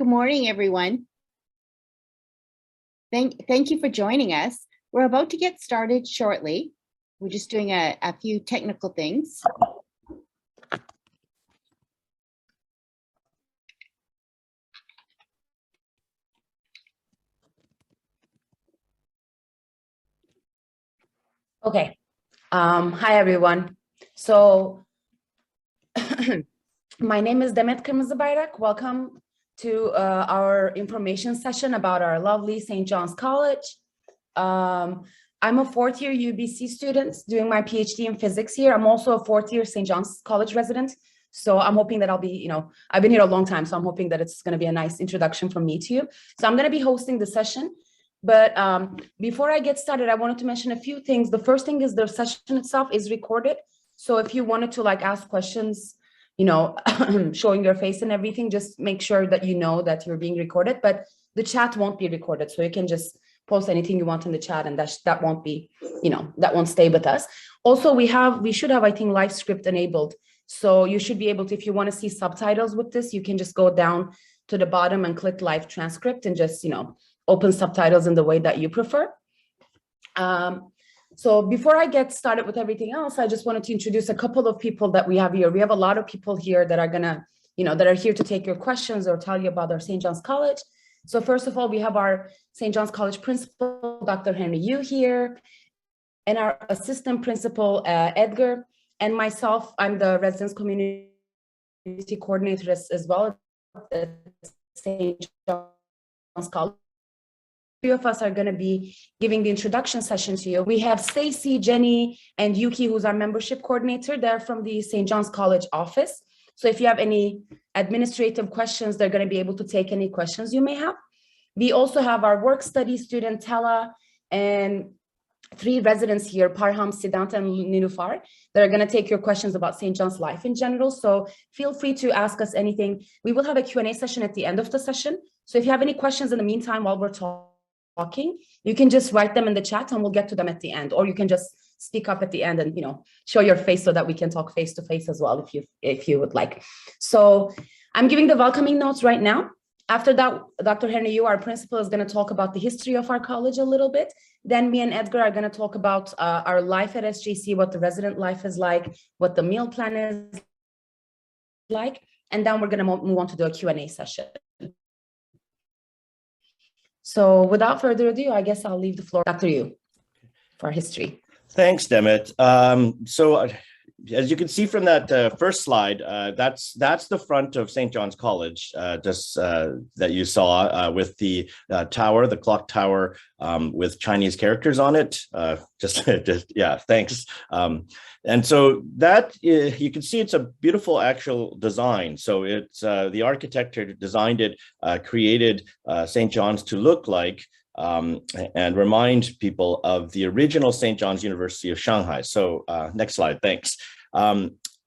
Good morning, everyone. Thank you for joining us. We're about to get started shortly. We're just doing a few technical things. Okay. Hi, everyone. So my name is Demet Kırmızıbayrak. Welcome to our information session about our lovely St. John's College. I'm a fourth year UBC student doing my PhD in physics here. I'm also a fourth year St. John's College resident. So I'm hoping that I'll be, I've been here a long time. So I'm hoping that it's going to be a nice introduction from me to you. So I'm going to be hosting the session. But before I get started, I wanted to mention a few things. The first thing is the session itself is recorded. So if you wanted to ask questions, showing your face and everything, just make sure that you know that you're being recorded, but the chat won't be recorded. So you can just post anything you want in the chat and that won't be, that won't stay with us. Also, we should have, I think, live script enabled. So you should be able to, if you want to see subtitles with this, you can just go down to the bottom and click live transcript and just, open subtitles in the way that you prefer. So before I get started with everything else, I just wanted to introduce a couple of people that we have here. We have a lot of people here that are gonna, that are here to take your questions or tell you about our St. John's College. So first of all, we have our St. John's College principal, Dr. Henry Yu here, and our assistant principal, Edgar, and myself. I'm the residence community coordinator as well at St. John's College. Three of us are going to be giving the introduction session to you. We have Stacy, Jenny, and Yuki, who's our membership coordinator. They're from the St. John's College office. So if you have any administrative questions, they're going to be able to take any questions you may have. We also have our work study student, Tella, and three residents here, Parham, Siddhant, and Nilufar, that are going to take your questions about St. John's life in general. So feel free to ask us anything. We will have a Q&A session at the end of the session. So if you have any questions in the meantime while we're talking, you can just write them in the chat and we'll get to them at the end, or you can just speak up at the end and show your face so that we can talk face to face as well if you would like. So I'm giving the welcoming notes right now. After that, Dr. Henry Yu, our principal, is going to talk about the history of our college a little bit. Then me and Edgar are going to talk about our life at SJC, what the resident life is like, what the meal plan is like, and then we're going to move on to the Q&A session. So without further ado, I guess I'll leave the floor to Dr. Yu for history. Thanks, Demet. So as you can see from that first slide, that's the front of St. John's College, that you saw with the tower, the clock tower with Chinese characters on it. Yeah, thanks. And so that you can see it's a beautiful actual design. So it's the architect who designed it, created St. John's to look like and remind people of the original St. John's University of Shanghai. So next slide, thanks.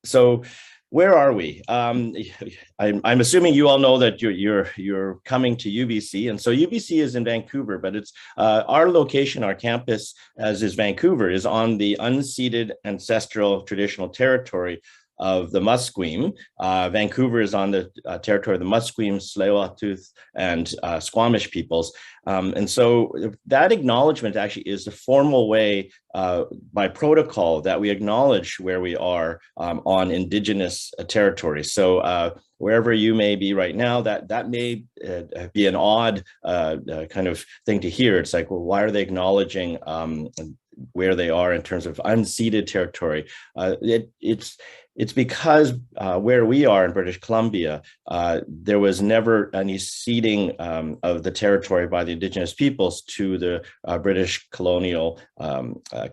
So where are we? I'm assuming you all know that you're coming to UBC, and so UBC is in Vancouver, but it's our location, our campus, as is Vancouver, is on the unceded ancestral traditional territory of the Musqueam. Vancouver is on the territory of the Musqueam, Tsleil-Waututh, and Squamish peoples. And so that acknowledgement actually is the formal way by protocol that we acknowledge where we are on Indigenous territory. So wherever you may be right now, that may be an odd kind of thing to hear. It's like, well, why are they acknowledging where they are in terms of unceded territory? It's because where we are in British Columbia, there was never any ceding of the territory by the Indigenous peoples to the British colonial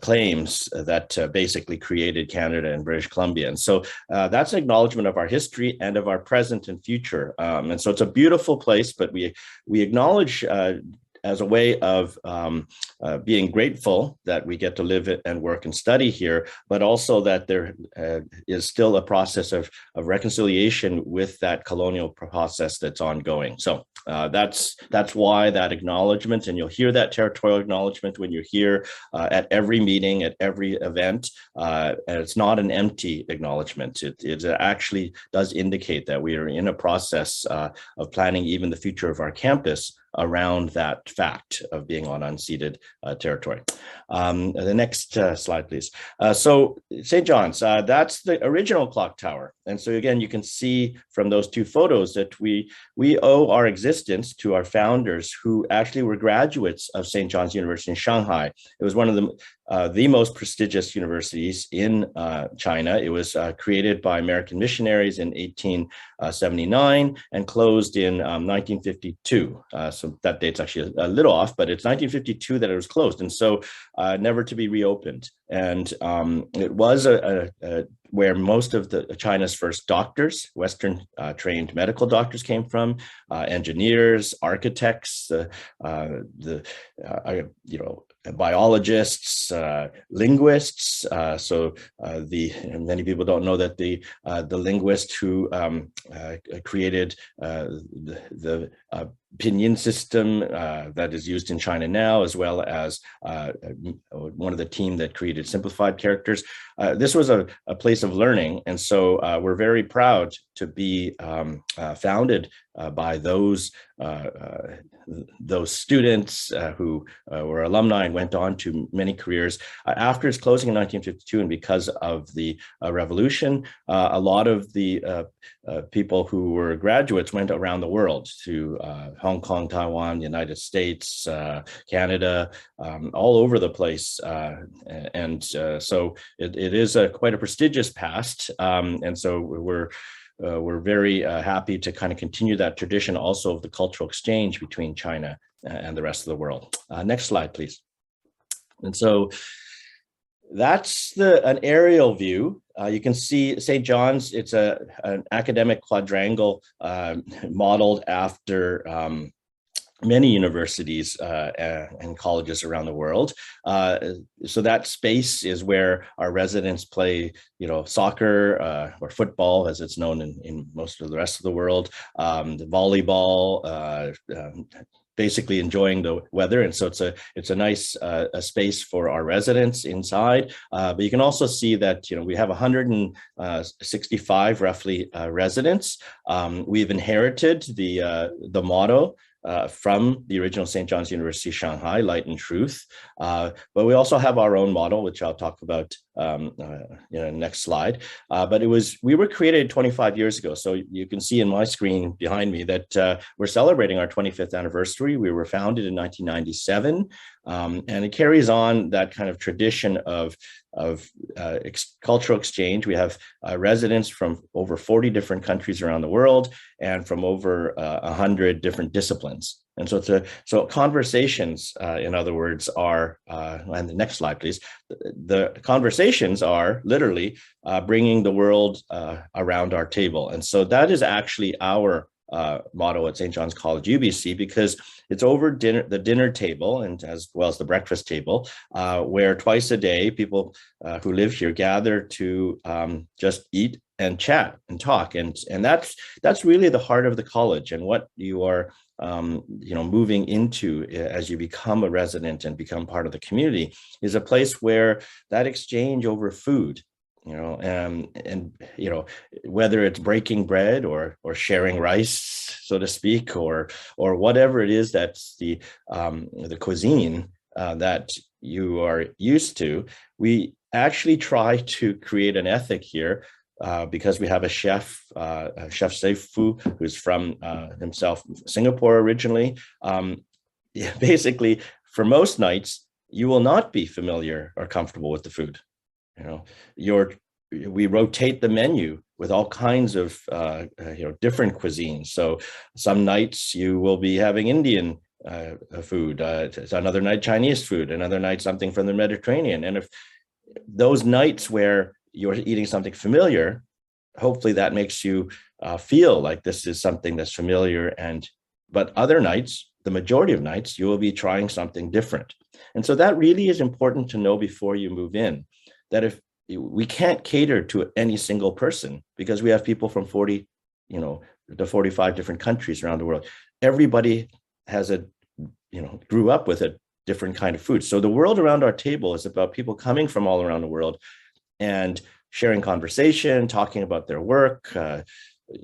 claims that basically created Canada and British Columbia. And so that's an acknowledgement of our history and of our present and future. And so it's a beautiful place, but we acknowledge as a way of being grateful that we get to live and work and study here, but also that there is still a process of reconciliation with that colonial process that's ongoing. So That's why that acknowledgement, and you'll hear that territorial acknowledgement when you're here at every meeting, at every event, and it's not an empty acknowledgement. It actually does indicate that we are in a process of planning even the future of our campus around that fact of being on unceded territory. The next slide, please. So St. John's, that's the original clock tower. And so again, you can see from those two photos that we owe our existence to our founders, who actually were graduates of St. John's University in Shanghai. It was one of the most prestigious universities in China. It was created by American missionaries in 1879 and closed in 1952. So that date's actually a little off, but it's 1952 that it was closed, and so never to be reopened. And it was where most of China's first doctors, Western trained medical doctors, came from, engineers, architects, biologists, linguists. Many people don't know that the linguist who created the pinyin system that is used in China now, as well as one of the team that created simplified characters. This was a place of learning, and so we're very proud to be founded by those students who were alumni and went on to many careers. After its closing in 1952, and because of the revolution, a lot of the people who were graduates went around the world to Hong Kong, Taiwan, the United States, Canada, all over the place. So it is quite a prestigious past. And so we're very happy to kind of continue that tradition also of the cultural exchange between China and the rest of the world. Next slide, please. And so that's an aerial view. You can see St. John's. It's an academic quadrangle modeled after many universities and colleges around the world. So that space is where our residents play, soccer or football, as it's known in most of the rest of the world, the volleyball, basically enjoying the weather. And so it's a nice space for our residents inside. But you can also see that, we have 165 roughly residents. We've inherited the motto from the original St. John's University Shanghai, Light and Truth. But we also have our own model, which I'll talk about next slide. But we were created 25 years ago. So you can see in my screen behind me that we're celebrating our 25th anniversary. We were founded in 1997. And it carries on that kind of tradition of cultural exchange. We have residents from over 40 different countries around the world and from over 100 different disciplines. And so conversations, in other words, are, and the next slide, please. The conversations are literally bringing the world around our table. And so that is actually our motto at St. John's College UBC, because it's over the dinner table and as well as the breakfast table, where twice a day people who live here gather to just eat and chat and talk, and that's really the heart of the college, and what you are moving into as you become a resident and become part of the community is a place where that exchange over food, and whether it's breaking bread or sharing rice, so to speak, or whatever it is that's the cuisine that you are used to, we actually try to create an ethic here. Because we have a chef, Chef Seifu, who's from himself Singapore originally. Basically, for most nights, you will not be familiar or comfortable with the food. We rotate the menu with all kinds of different cuisines. So some nights you will be having Indian food, another night Chinese food, another night something from the Mediterranean. And if those nights where you're eating something familiar, hopefully that makes you feel like this is something that's familiar. But other nights, the majority of nights, you will be trying something different. And so that really is important to know before you move in, that if we can't cater to any single person, because we have people from 40 the 45 different countries around the world. Everybody has grew up with a different kind of food. So the world around our table is about people coming from all around the world and sharing conversation, talking about their work,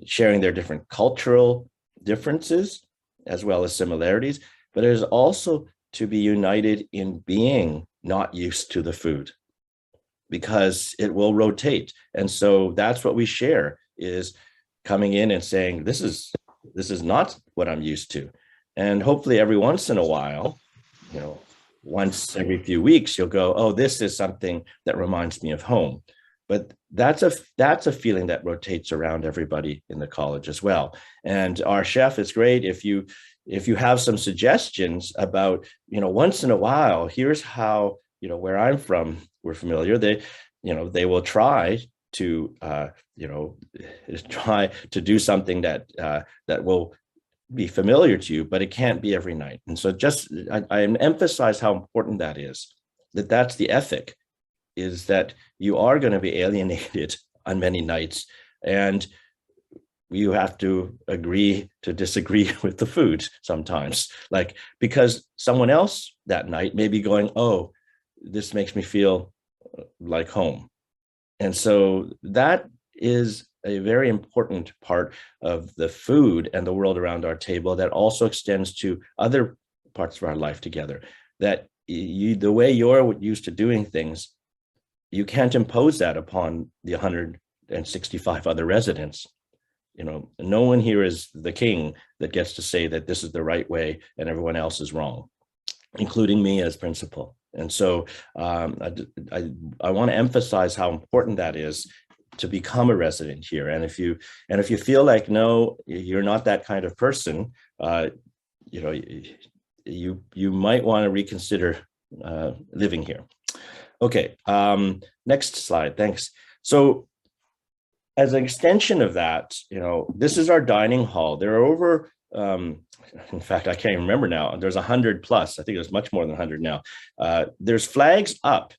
sharing their different cultural differences as well as similarities. But it is also to be united in being not used to the food, because it will rotate. And so that's what we share, is coming in and saying, this is not what I'm used to. And hopefully every once in a while, once every few weeks, you'll go, oh, this is something that reminds me of home. But that's a feeling that rotates around everybody in the college as well. And our chef is great. If you have some suggestions about, once in a while, here's how, where I'm from, we're familiar. They will try to, try to do something that will be familiar to you, but it can't be every night. And so I emphasize how important that is, that's the ethic, is that you are going to be alienated on many nights, and you have to agree to disagree with the food sometimes, because someone else that night may be going, oh, this makes me feel like home. And so that is a very important part of the food and the world around our table that also extends to other parts of our life together, that the way you're used to doing things, you can't impose that upon the 165 other residents. No one here is the king that gets to say that this is the right way and everyone else is wrong, including me as principal. And so I want to emphasize how important that is to become a resident here. And if you feel like, no, you're not that kind of person, you might want to reconsider living here. Okay, next slide, thanks. So as an extension of that, this is our dining hall. There are over, in fact, I can't even remember now, there's 100 plus, I think there's much more than 100 now. There's flags up.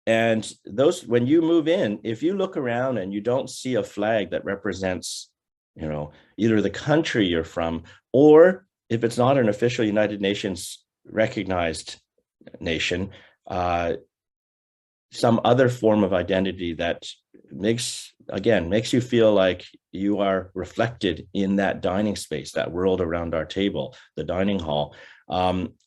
And those, when you move in, if you look around and you don't see a flag that represents, either the country you're from, or if it's not an official United Nations recognized nation, some other form of identity that makes you feel like you are reflected in that dining space, that world around our table, the dining hall,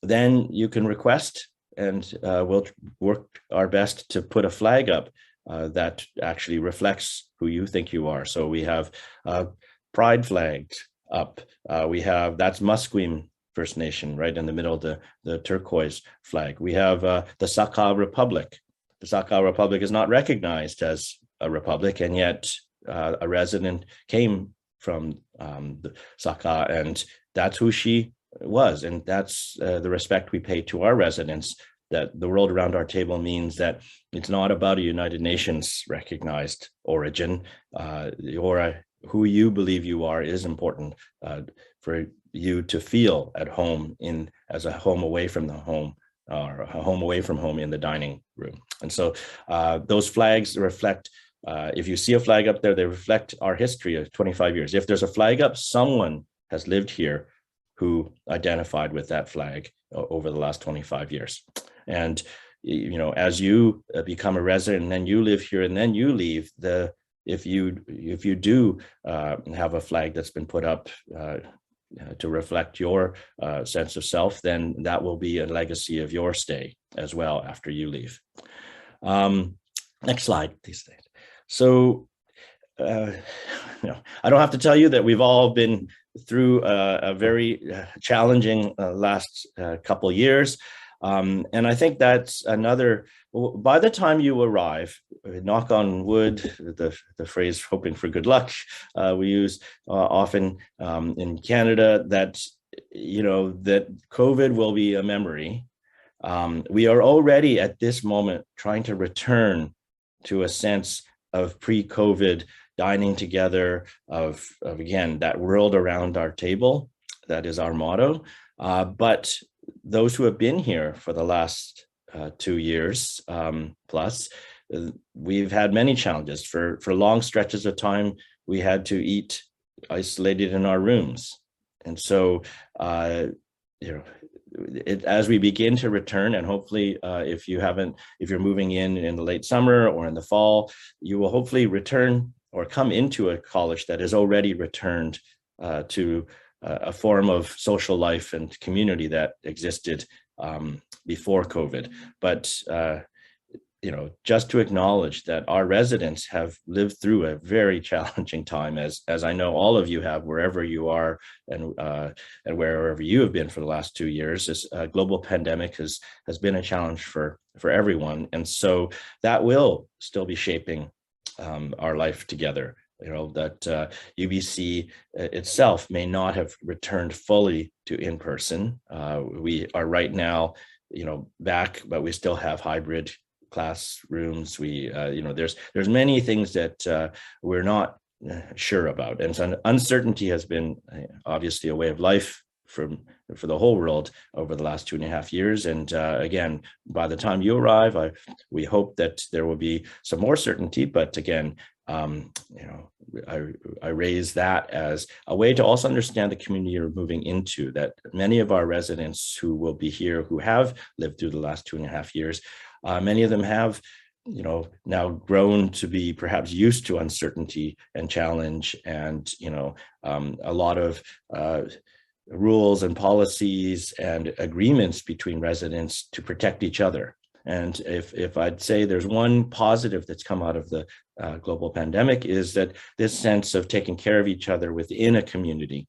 then you can request, and we'll work our best to put a flag up that actually reflects who you think you are. So we have pride flags up. That's Musqueam First Nation, right in the middle of the turquoise flag. We have the Sakha Republic. The Sakha Republic is not recognized as a republic, and yet a resident came from the Sakha, and that's who she was. And that's the respect we pay to our residents, that the world around our table means that it's not about a United Nations recognized origin, or who you believe you are is important for you to feel at home as a home away from the home, or a home away from home in the dining room. And so those flags reflect, if you see a flag up there, they reflect our history of 25 years. If there's a flag up, someone has lived here who identified with that flag over the last 25 years. And, as you become a resident and then you live here and then you leave, if you do have a flag that's been put up to reflect your sense of self, then that will be a legacy of your stay as well after you leave. Next slide, please. So, I don't have to tell you that we've all been through a very challenging last couple years. And I think that's by the time you arrive, knock on wood, the phrase hoping for good luck, we use often in Canada, that COVID will be a memory. We are already at this moment trying to return to a sense of pre-COVID dining together, of again, that world around our table. That is our motto. But those who have been here for the last 2 years plus, we've had many challenges. For long stretches of time, we had to eat isolated in our rooms. And so, as we begin to return, and hopefully if you're moving in the late summer or in the fall, you will hopefully return or come into a college that has already returned to a form of social life and community that existed before COVID. But just to acknowledge that our residents have lived through a very challenging time, as I know all of you have, wherever you are and wherever you have been for the last 2 years. This global pandemic has been a challenge for everyone, and so that will still be shaping our life together. That UBC itself may not have returned fully to in-person. We are right now, back, but we still have hybrid classrooms. We, there's many things that we're not sure about, and so uncertainty has been obviously a way of life for the whole world over the last 2.5 years. And again, by the time you arrive, we hope that there will be some more certainty. But again, I raise that as a way to also understand the community you're moving into, that many of our residents who will be here, who have lived through the last 2.5 years, many of them have, now grown to be perhaps used to uncertainty and challenge, and, a lot of rules and policies and agreements between residents to protect each other. And if I'd say there's one positive that's come out of the global pandemic, is that this sense of taking care of each other within a community,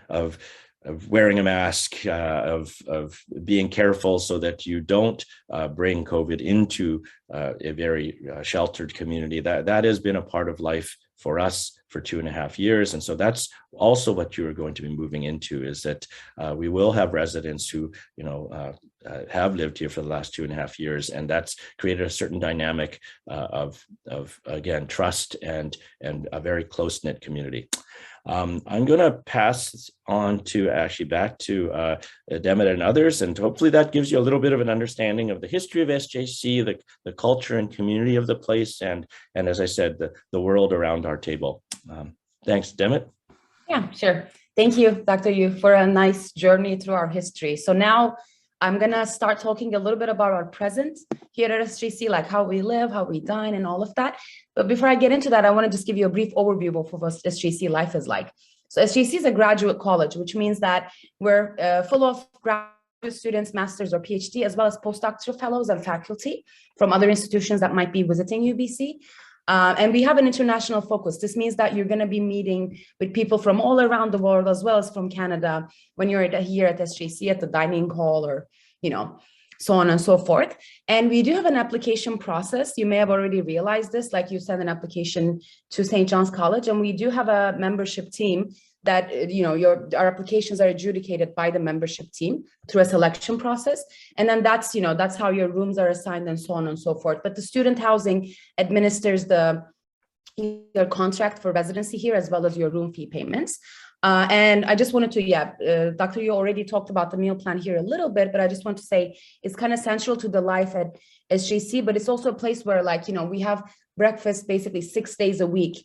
of wearing a mask, of being careful so that you don't bring COVID into a very sheltered community. That has been a part of life for us for 2.5 years. And so that's also what you are going to be moving into, is that we will have residents who, have lived here for the last 2.5 years. And that's created a certain dynamic of again, trust and a very close-knit community. I'm going to pass on to back to Demet and others, and hopefully that gives you a little bit of an understanding of the history of SJC, the culture and community of the place, and as I said, the world around our table. Thanks, Demet. Yeah, sure. Thank you, Dr. Yu, for a nice journey through our history. So now I'm going to start talking a little bit about our present here at SJC, like how we live, how we dine, and all of that. But before I get into that, I want to just give you a brief overview of what SJC life is like. So SJC is a graduate college, which means that we're full of graduate students, masters or PhD, as well as postdoctoral fellows and faculty from other institutions that might be visiting UBC. And we have an international focus. This means that you're going to be meeting with people from all around the world, as well as from Canada, when you're here at SJC at the dining hall, or, so on and so forth. And we do have an application process. You may have already realized this, like you send an application to St. John's College, and we do have a membership team that, our applications are adjudicated by the membership team through a selection process. And then that's how your rooms are assigned, and so on and so forth. But the student housing administers your contract for residency here, as well as your room fee payments. And I just wanted to, Dr. Yu already talked about the meal plan here a little bit, but I just want to say it's kind of central to the life at SJC, but it's also a place where, we have breakfast basically 6 days a week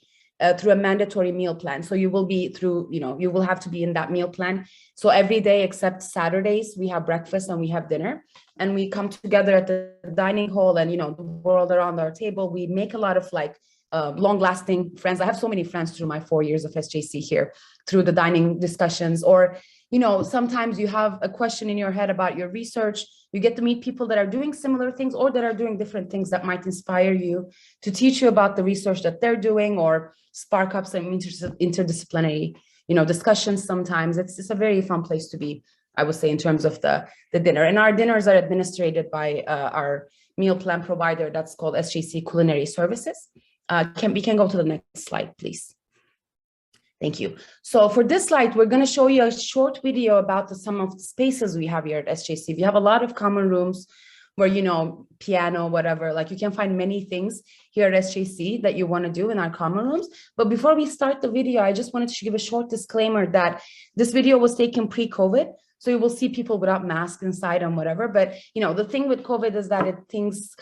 through a mandatory meal plan. So you will be you will have to be in that meal plan. So every day except Saturdays, we have breakfast and we have dinner, and we come together at the dining hall, and, the world around our table. We make a lot of long-lasting friends. I have so many friends through my 4 years of SJC here, through the dining discussions, or, sometimes you have a question in your head about your research. You get to meet people that are doing similar things, or that are doing different things that might inspire you, to teach you about the research that they're doing, or spark up some interdisciplinary, discussions. Sometimes it's a very fun place to be, I would say, in terms of the dinner. And our dinners are administered by our meal plan provider that's called SJC Culinary Services. We can go to the next slide, please. Thank you. So for this slide, we're going to show you a short video about some of the spaces we have here at SJC. We have a lot of common rooms where, piano, whatever, you can find many things here at SJC that you want to do in our common rooms. But before we start the video, I just wanted to give a short disclaimer that this video was taken pre-COVID. So you will see people without masks inside and whatever. But, the thing with COVID is that things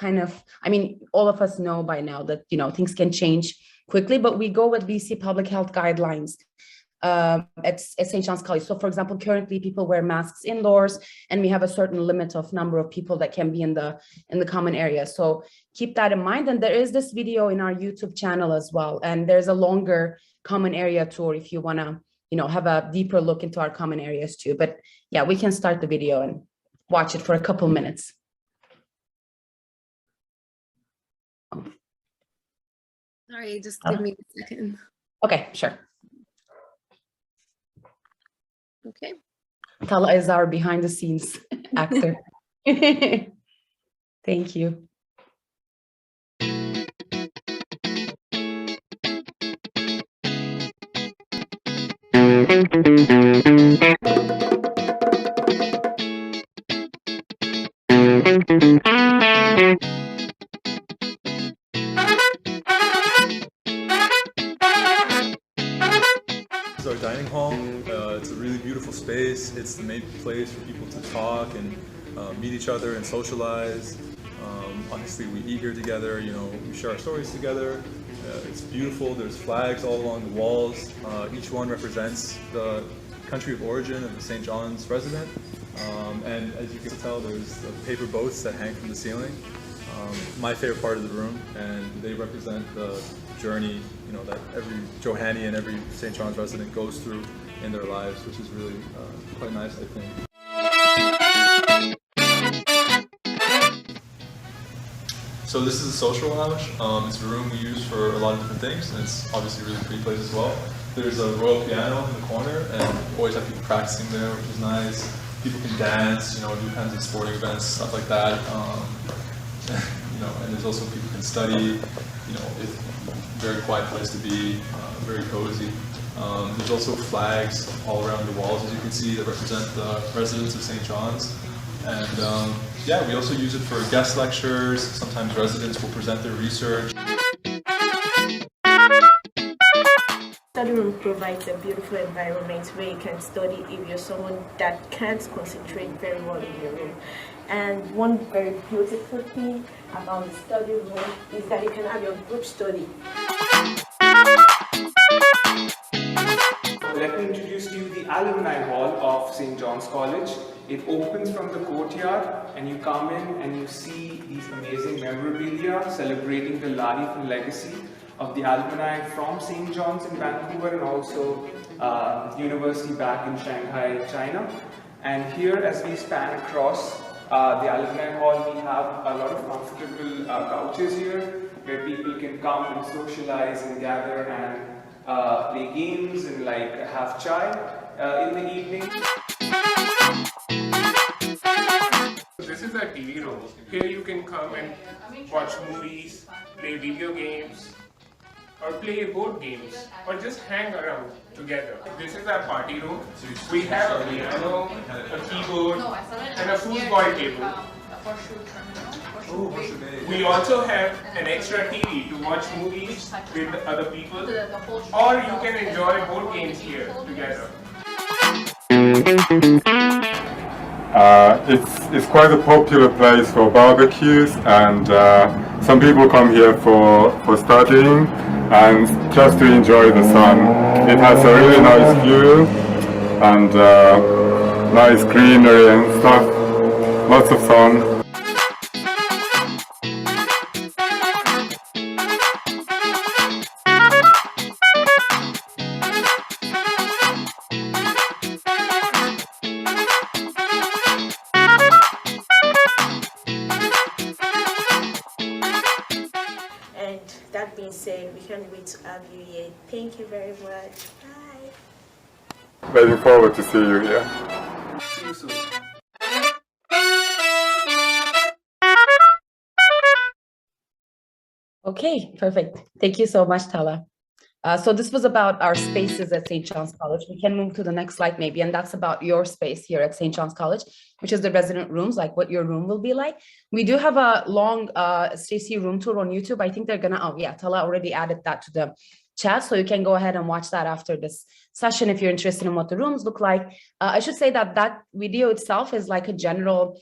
all of us know by now that, things can change quickly, but we go with BC Public Health guidelines at St. John's College. So for example, currently people wear masks indoors, and we have a certain limit of number of people that can be in the common area. So keep that in mind. And there is this video in our YouTube channel as well. And there's a longer common area tour if you want to, have a deeper look into our common areas too. But yeah, we can start the video and watch it for a couple minutes. Sorry, just give me a second. Okay, sure. Okay. Tala is our behind the scenes actor. Thank you. This is our dining hall. It's a really beautiful space. It's the main place for people to talk and meet each other and socialize. Honestly, we eat here together, we share our stories together. It's beautiful. There's flags all along the walls. Each one represents the country of origin of the St. John's resident. And as you can tell, there's the paper boats that hang from the ceiling. My favorite part of the room, and they represent the journey, that every Johannian, every St. John's resident goes through in their lives, which is really quite nice, I think. So this is a social lounge. It's a room we use for a lot of different things, and it's obviously a really pretty place as well. There's a royal piano in the corner, and we always have people practicing there, which is nice. People can dance, do kinds of sporting events, stuff like that. And there's also people can study, it's a very quiet place to be, very cozy. There's also flags all around the walls, as you can see, that represent the residents of St. John's. And yeah, we also use it for guest lectures. Sometimes residents will present their research. Study room provides a beautiful environment where you can study if you're someone that can't concentrate very well in your room. And one very beautiful thing about the study room is that you can have your group study. Let me introduce to you the Alumni Hall of St. John's College. It opens from the courtyard, and you come in and you see these amazing memorabilia celebrating the life and legacy of the alumni from St. John's in Vancouver and also university back in Shanghai, China. And here, as we span across the Alumni Hall, we have a lot of comfortable couches here where people can come and socialize and gather and play games and have chai in the evening. This is our TV room. Here you can come and watch movies, play video games, or play board games, or just hang around together. This is our party room. We have a piano, a keyboard, and a foosball table. We also have an extra TV to watch movies with other people, or you can enjoy board games here together. It's quite a popular place for barbecues, and some people come here for studying and just to enjoy the sun. It has a really nice view and nice greenery and stuff, lots of sun. That being said, we can't wait to have you here. Thank you very much. Bye. Looking forward to see you here. See you soon. Okay, perfect. Thank you so much, Tala. So this was about our spaces at St. John's College. We can move to the next slide maybe, and that's about your space here at St. John's College, which is the resident rooms, like what your room will be like. We do have a long Stacy room tour on YouTube. I think they're gonna, oh yeah, Tala already added that to the chat, so you can go ahead and watch that after this session if you're interested in what the rooms look like. I should say that that video itself is like a general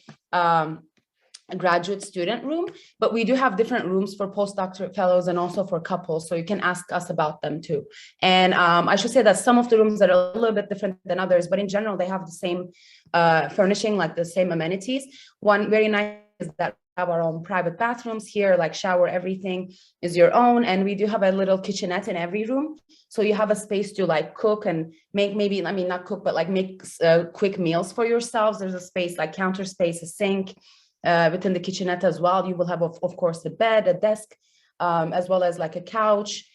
a graduate student room, but we do have different rooms for postdoctoral fellows and also for couples. So you can ask us about them too. And I should say that some of the rooms are a little bit different than others, but in general, they have the same furnishing, like the same amenities. One very nice is that we have our own private bathrooms here, like shower, everything is your own. And we do have a little kitchenette in every room. So you have a space to like cook and make maybe, I mean, not cook, but like make quick meals for yourselves. There's a space like counter space, a sink, within the kitchenette as well. You will have, of course, a bed, a desk, as well as like a couch,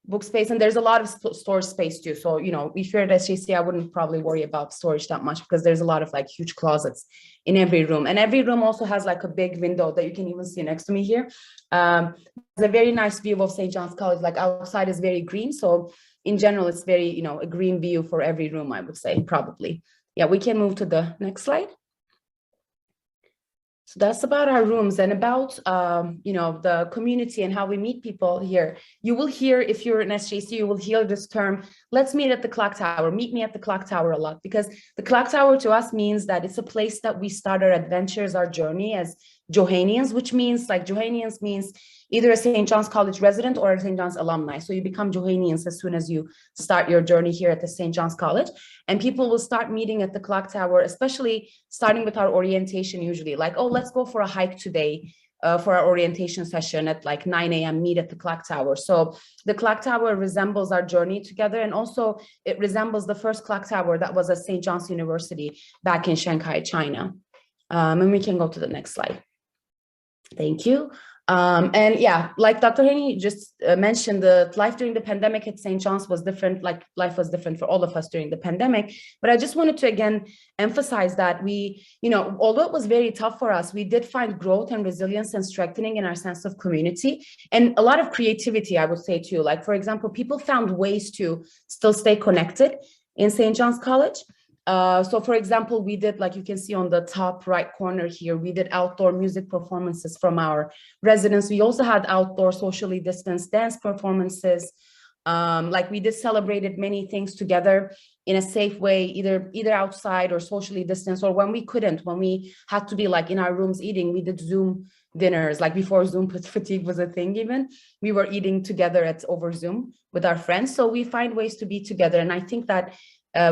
book space, and there's a lot of storage space too. So, you know, if you're at SJC, I wouldn't probably worry about storage that much because there's a lot of like huge closets in every room. And every room also has like a big window that you can even see next to me here. There's a very nice view of St. John's College, like outside is very green. So in general, it's very, you know, a green view for every room, I would say, probably. Yeah, we can move to the next slide. So that's about our rooms and about, you know, the community and how we meet people here. You will hear, if you're in SJC, you will hear this term, let's meet at the clock tower, meet me at the clock tower a lot, because the clock tower to us means that it's a place that we start our adventures, our journey as Johanians, which means like Johanians means either a St. John's College resident or a St. John's alumni. So you become Johanians as soon as you start your journey here at the St. John's College. And people will start meeting at the clock tower, especially starting with our orientation usually, like, oh, let's go for a hike today for our orientation session at like 9 a.m. meet at the clock tower. So the clock tower resembles our journey together. And also it resembles the first clock tower that was at St. John's University back in Shanghai, China. And we can go to the next slide. Thank you. And yeah, like Dr. Haney just mentioned, the life during the pandemic at St. John's was different, like life was different for all of us during the pandemic. But I just wanted to again emphasize that we, you know, although it was very tough for us, we did find growth and resilience and strengthening in our sense of community and a lot of creativity, I would say too. Like, for example, people found ways to still stay connected in St. John's College. So for example, we did, like you can see on the top right corner here, we did outdoor music performances from our residents. We also had outdoor socially distanced dance performances. Like we did celebrated many things together in a safe way, either outside or socially distanced, or when we couldn't, when we had to be like in our rooms eating, we did Zoom dinners, like before Zoom fatigue was a thing even, we were eating together over Zoom with our friends. So we find ways to be together. And I think that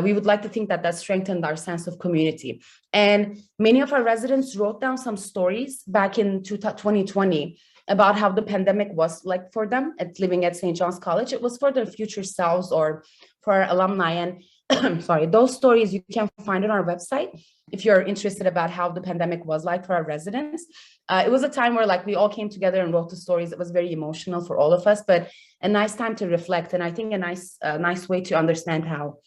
we would like to think that that strengthened our sense of community. And many of our residents wrote down some stories back in 2020 about how the pandemic was like for them at living at St. John's College. It was for their future selves or for our alumni. And sorry, those stories you can find on our website if you're interested about how the pandemic was like for our residents. It was a time where like we all came together and wrote the stories. It was very emotional for all of us, but a nice time to reflect. And I think a nice way to understand how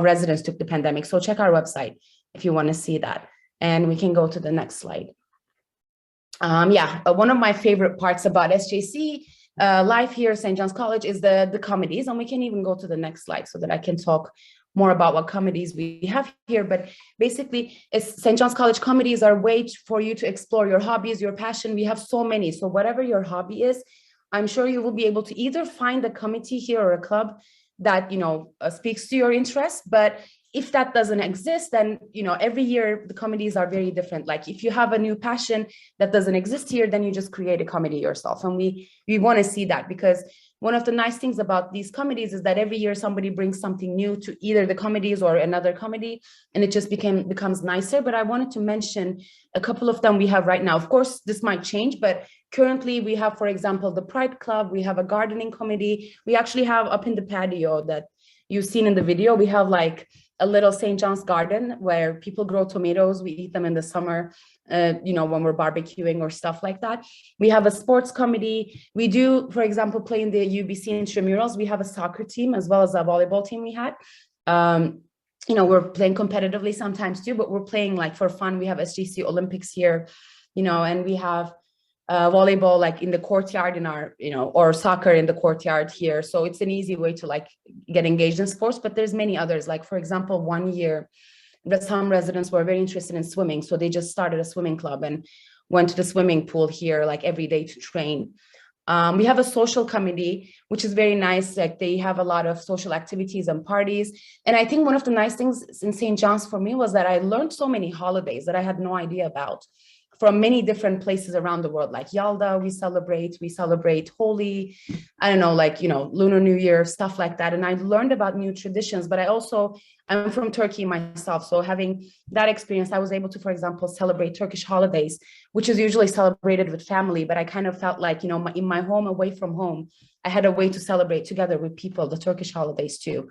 residents took the pandemic. So check our website if you want to see that. And we can go to the next slide. One of my favorite parts about SJC life here at St. John's College is the comedies. And we can even go to the next slide so that I can talk more about what comedies we have here. But basically, St. John's College comedies are a way for you to explore your hobbies, your passion. We have so many. So whatever your hobby is, I'm sure you will be able to either find a committee here or a club that, you know, speaks to your interests. But if that doesn't exist, then, you know, every year the committees are very different. Like if you have a new passion that doesn't exist here, then you just create a committee yourself. And we want to see that, because one of the nice things about these committees is that every year somebody brings something new to either the committees or another committee, and it just becomes nicer. But I wanted to mention a couple of them we have right now. Of course, this might change, but currently we have, for example, the Pride Club, we have a gardening committee. We actually have up in the patio that you've seen in the video, we have like a little St. John's garden where people grow tomatoes. We eat them in the summer, you know, when we're barbecuing or stuff like that. We have a sports committee. We do, for example, play in the UBC intramurals. We have a soccer team as well as a volleyball team we had. You know, we're playing competitively sometimes too, but we're playing like for fun. We have SJC Olympics here, you know, and we have volleyball like in the courtyard in our, you know, or soccer in the courtyard here. So it's an easy way to like get engaged in sports, but there's many others. Like for example, one year some residents were very interested in swimming. So they just started a swimming club and went to the swimming pool here like every day to train. We have a social committee, which is very nice. Like they have a lot of social activities and parties. And I think one of the nice things in St. John's for me was that I learned so many holidays that I had no idea about. from many different places around the world, like Yalda, we celebrate Holi, I don't know, like, you know, Lunar New Year, stuff like that. And I've learned about new traditions, but I'm from Turkey myself. So having that experience, I was able to, for example, celebrate Turkish holidays, which is usually celebrated with family. But I kind of felt like, you know, in my home, away from home, I had a way to celebrate together with people, the Turkish holidays too.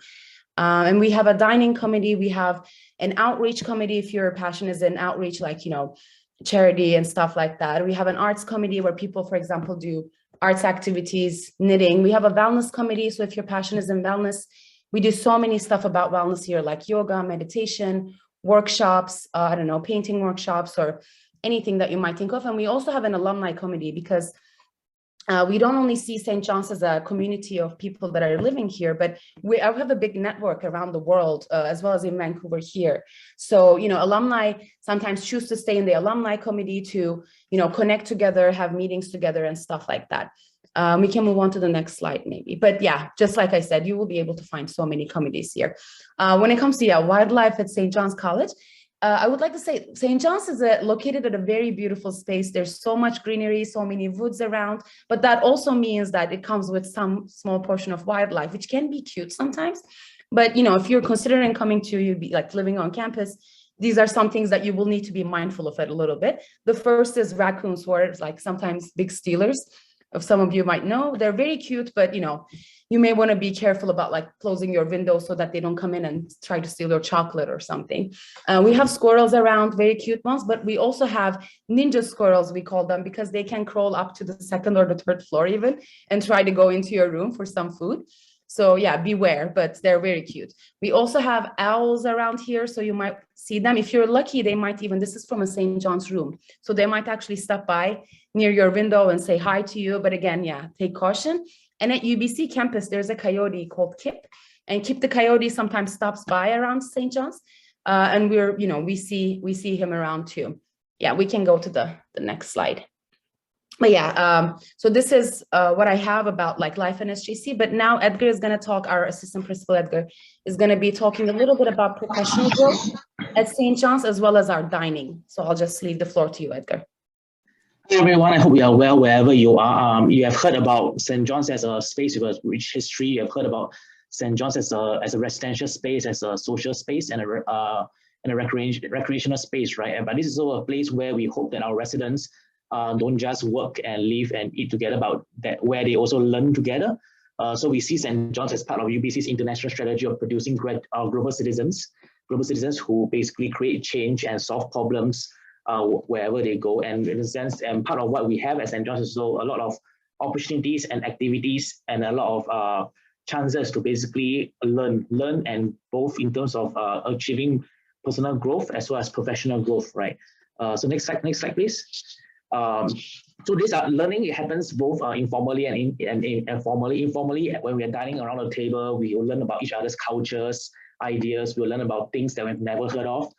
And we have a dining committee. We have an outreach committee. If your passion is in outreach, like, you know, charity and stuff like that. We have an arts committee where people, for example, do arts activities, knitting. We have a wellness committee. So if your passion is in wellness, we do so many stuff about wellness here, like yoga, meditation, workshops, I don't know, painting workshops or anything that you might think of. And we also have an alumni committee because we don't only see St. John's as a community of people that are living here, but we have a big network around the world, as well as in Vancouver here. So, you know, alumni sometimes choose to stay in the alumni committee to, you know, connect together, have meetings together and stuff like that. We can move on to the next slide maybe. But yeah, just like I said, you will be able to find so many committees here. When it comes to wildlife at St. John's College, I would like to say St. John's is located at a very beautiful space. There's so much greenery, so many woods around, but that also means that it comes with some small portion of wildlife, which can be cute sometimes. But, you know, if you're considering coming to, you'd be like living on campus, these are some things that you will need to be mindful of it a little bit. The first is raccoons, who are like sometimes big stealers. If some of you might know, they're very cute, but, you know, you may want to be careful about like closing your window so that they don't come in and try to steal your chocolate or something. We have squirrels around, very cute ones, but we also have ninja squirrels, we call them, because they can crawl up to the second or the third floor even and try to go into your room for some food. So yeah, beware, but they're very cute. We also have owls around here, so you might see them. If you're lucky, they might even, this is from a St. John's room, so they might actually stop by near your window and say hi to you. But again, yeah, take caution. And at UBC campus, there's a coyote called Kip, and Kip the coyote sometimes stops by around St. John's, and we're, you know, we see him around too. Yeah, we can go to the next slide. But yeah, so this is what I have about like life in SJC. But now Edgar is going to talk. Our assistant principal Edgar is going to be talking a little bit about professional growth at St. John's as well as our dining. So I'll just leave the floor to you, Edgar. Hey everyone, I hope you are well wherever you are. You have heard about St. John's as a space with a rich history. You have heard about St. John's as a residential space, as a social space, and a recreational space, right? But this is also a place where we hope that our residents don't just work and live and eat together, but that where they also learn together. So we see St. John's as part of UBC's international strategy of producing global citizens who basically create change and solve problems wherever they go. And in a sense, and part of what we have at St. John's is also a lot of opportunities and activities and a lot of chances to basically learn and both in terms of achieving personal growth as well as professional growth, right? So next slide, please. So this learning, it happens both informally and formally. Informally, when we are dining around the table, we will learn about each other's cultures, ideas. We'll learn about things that we've never heard of.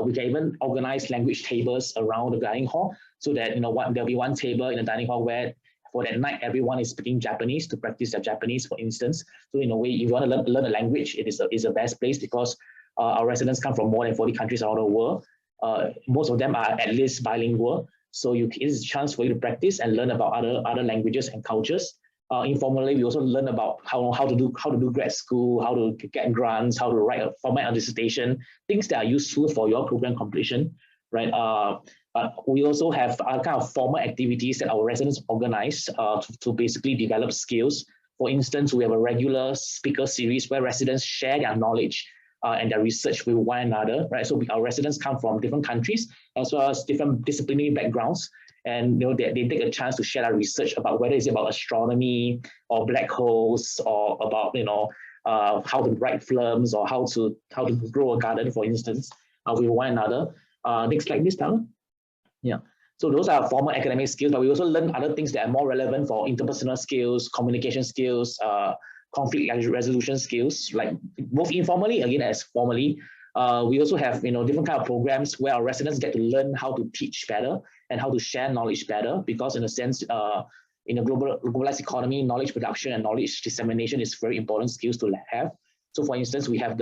We can even organize language tables around the dining hall so that, you know, there'll be one table in the dining hall where for that night, everyone is speaking Japanese to practice their Japanese, for instance. So in a way, if you want to learn a language, it is the best place because our residents come from more than 40 countries around the world. Most of them are at least bilingual. So it is a chance for you to practice and learn about other languages and cultures. Informally, we also learn about how to do grad school, how to get grants, how to write a format a dissertation, things that are useful for your program completion, right? We also have kind of formal activities that our residents organize to basically develop skills. For instance, we have a regular speaker series where residents share their knowledge and their research with one another, right? So our residents come from different countries as well as different disciplinary backgrounds. And you know, they take a chance to share their research about whether it's about astronomy or black holes or about, you know, how to write films or how to grow a garden, for instance, with one another. Next slide, please, Tyler. Yeah. So those are formal academic skills, but we also learn other things that are more relevant for interpersonal skills, communication skills, conflict resolution skills, like both informally again as formally. We also have, you know, different kind of programs where our residents get to learn how to teach better and how to share knowledge better, because in a sense, in a globalized economy, knowledge production and knowledge dissemination is very important skills to have. So for instance, we have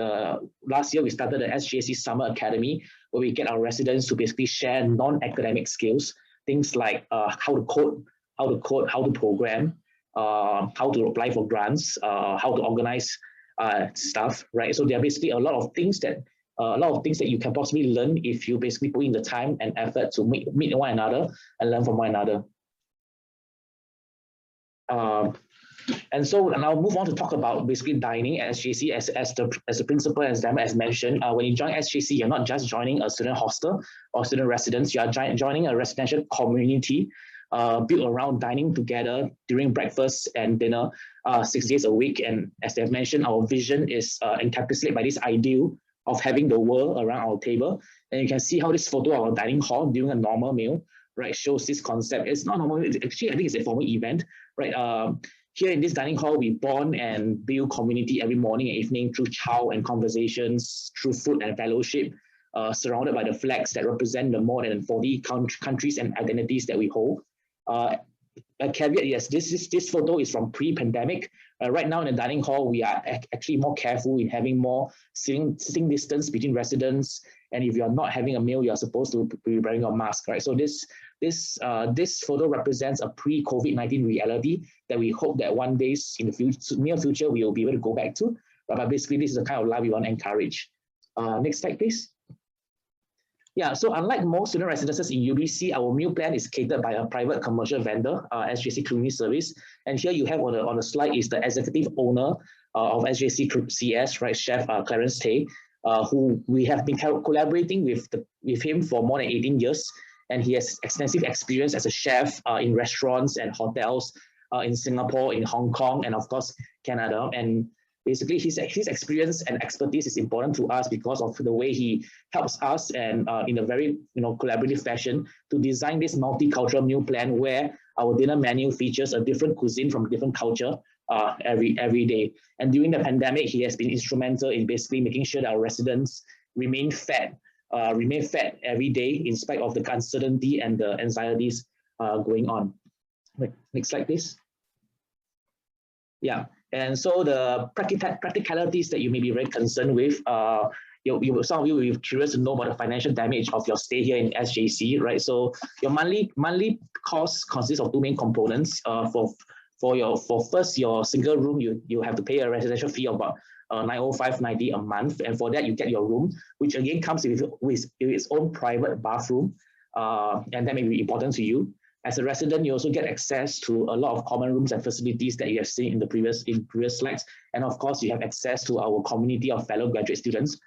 last year we started the SJC Summer Academy, where we get our residents to basically share non-academic skills, things like how to code, how to program, how to apply for grants, how to organize stuff, right? So there are basically a lot of things that you can possibly learn if you basically put in the time and effort to meet one another and learn from one another. And so now I'll move on to talk about basically dining at SJC as the principal, as Dama has mentioned. When you join SJC, you're not just joining a student hostel or student residence, you are joining a residential community built around dining together during breakfast and dinner 6 days a week. And as they've mentioned, our vision is encapsulated by this ideal of having the world around our table. And you can see how this photo of our dining hall during a normal meal, right, shows this concept. It's not normal, actually I think it's a formal event, right? Here in this dining hall, we bond and build community every morning and evening through chow and conversations, through food and fellowship, surrounded by the flags that represent the more than 40 countries and identities that we hold. A caveat, yes, this photo is from pre-pandemic. Right now in the dining hall, we are actually more careful in having more sitting distance between residents. And if you're not having a meal, you're supposed to be wearing a mask, right? So this photo represents a pre-COVID-19 reality that we hope that one day in the near future, we will be able to go back to. But basically, this is the kind of life we want to encourage. Next slide, please. Yeah, so unlike most student residences in UBC, our meal plan is catered by a private commercial vendor, SJC Cleaning Service. And here you have on the slide is the executive owner of SJC CS, right, Chef Clarence Tay, who we have been collaborating with him for more than 18 years. And he has extensive experience as a chef in restaurants and hotels in Singapore, in Hong Kong, and of course, Canada. And basically, his experience and expertise is important to us because of the way he helps us and in a very collaborative fashion to design this multicultural meal plan where our dinner menu features a different cuisine from a different culture every day. And during the pandemic, he has been instrumental in basically making sure that our residents remain fed every day in spite of the uncertainty and the anxieties going on. Next slide, please. Yeah. And so the practicalities that you may be very concerned with, some of you will be curious to know about the financial damage of your stay here in SJC, right? So your monthly cost consists of two main components. For first, your single room, you have to pay a residential fee of about $905.90 a month, and for that you get your room, which again comes with its own private bathroom, and that may be important to you. As a resident, you also get access to a lot of common rooms and facilities that you have seen in the previous slides. And of course, you have access to our community of fellow graduate students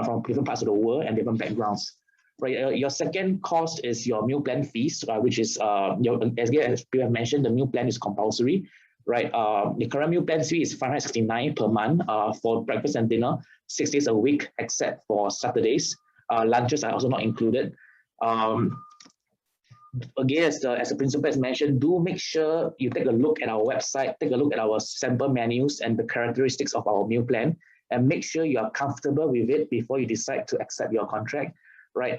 from different parts of the world and different backgrounds. Right. Your second cost is your meal plan fees, which is, as we have mentioned, the meal plan is compulsory. Right. The current meal plan fee is $569 per month for breakfast and dinner, 6 days a week, except for Saturdays. Lunches are also not included. Again, as the principal has mentioned, do make sure you take a look at our website, take a look at our sample menus and the characteristics of our meal plan, and make sure you are comfortable with it before you decide to accept your contract, right?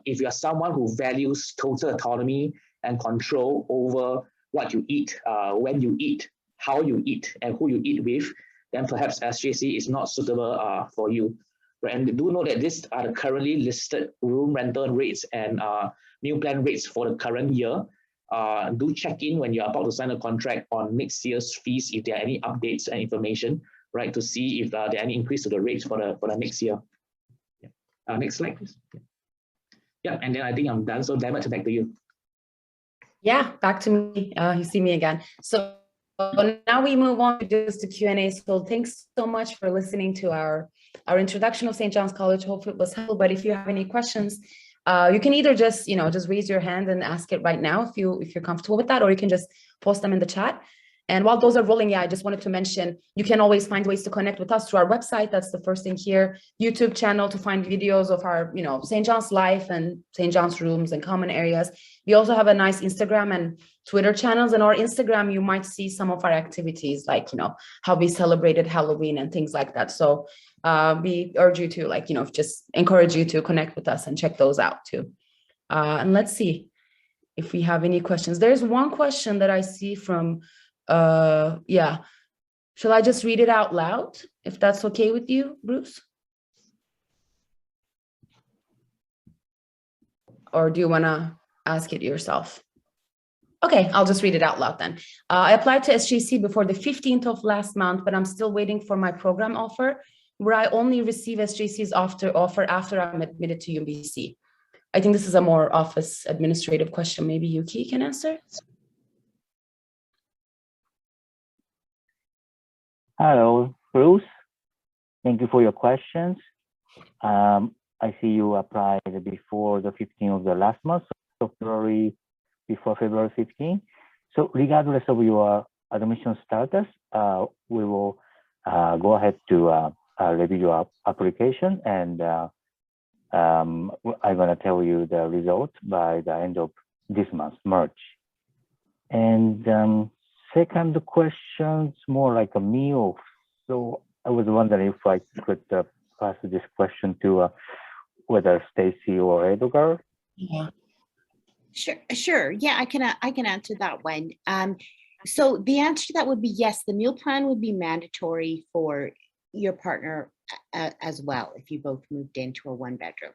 If you are someone who values total autonomy and control over what you eat, when you eat, how you eat, and who you eat with, then perhaps SJC is not suitable for you. Right? And do know that these are the currently listed room rental rates and meal plan rates for the current year. Do check in when you're about to sign a contract on next year's fees if there are any updates and information, right, to see if there are any increase to the rates for the next year. Yeah. Next slide, please. Yeah, and then I think I'm done. So Dammit, back to you. Yeah, back to me. You see me again. So now we move on to just the Q&A. So thanks so much for listening to our introduction of St. John's College. Hope it was helpful. But if you have any questions, you can either just raise your hand and ask it right now if you're comfortable with that, or you can just post them in the chat. And while those are rolling, I just wanted to mention, you can always find ways to connect with us through our website. That's the first thing here. YouTube channel to find videos of our, St. John's life and St. John's rooms and common areas. We also have a nice Instagram and Twitter channels. And our Instagram, you might see some of our activities, like, how we celebrated Halloween and things like that. So we urge you to just encourage you to connect with us and check those out too. And let's see if we have any questions. There's one question that I see from, shall I just read it out loud? if that's okay with you, Bruce? Or do you want to ask it yourself? Okay, I'll just read it out loud then. I applied to SJC before the 15th of last month, but I'm still waiting for my program offer, where I only receive SJC's offer after I'm admitted to UBC. I think this is a more office administrative question. Maybe Yuki can answer. Hello, Bruce. Thank you for your questions. I see you applied before the 15th of the last month, so February, before February 15. So regardless of your admission status, we will go ahead to review your application, and I'm gonna tell you the result by the end of this month, March. And second question's more like a meal. So I was wondering if I could pass this question to whether Stacy or Edgar. Yeah. Sure. Yeah, I can answer that one. So the answer to that would be yes. The meal plan would be mandatory for your partner as well if you both moved into a one-bedroom.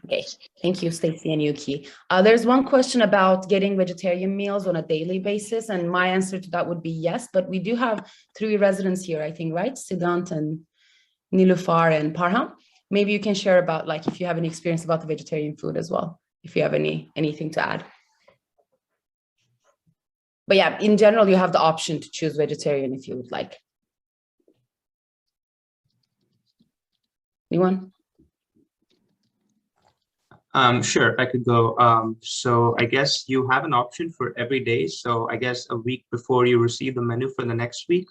Okay, thank you, Stacy and Yuki. There's one question about getting vegetarian meals on a daily basis, and my answer to that would be yes, but we do have 3 residents here, I think, right? Siddhant and Nilufar and Parham. Maybe you can share about, like, if you have any experience about the vegetarian food as well, if you have anything to add. But yeah, in general, you have the option to choose vegetarian if you would like. Anyone? Sure, I could go. So I guess you have an option for every day. So I guess a week before you receive the menu for the next week.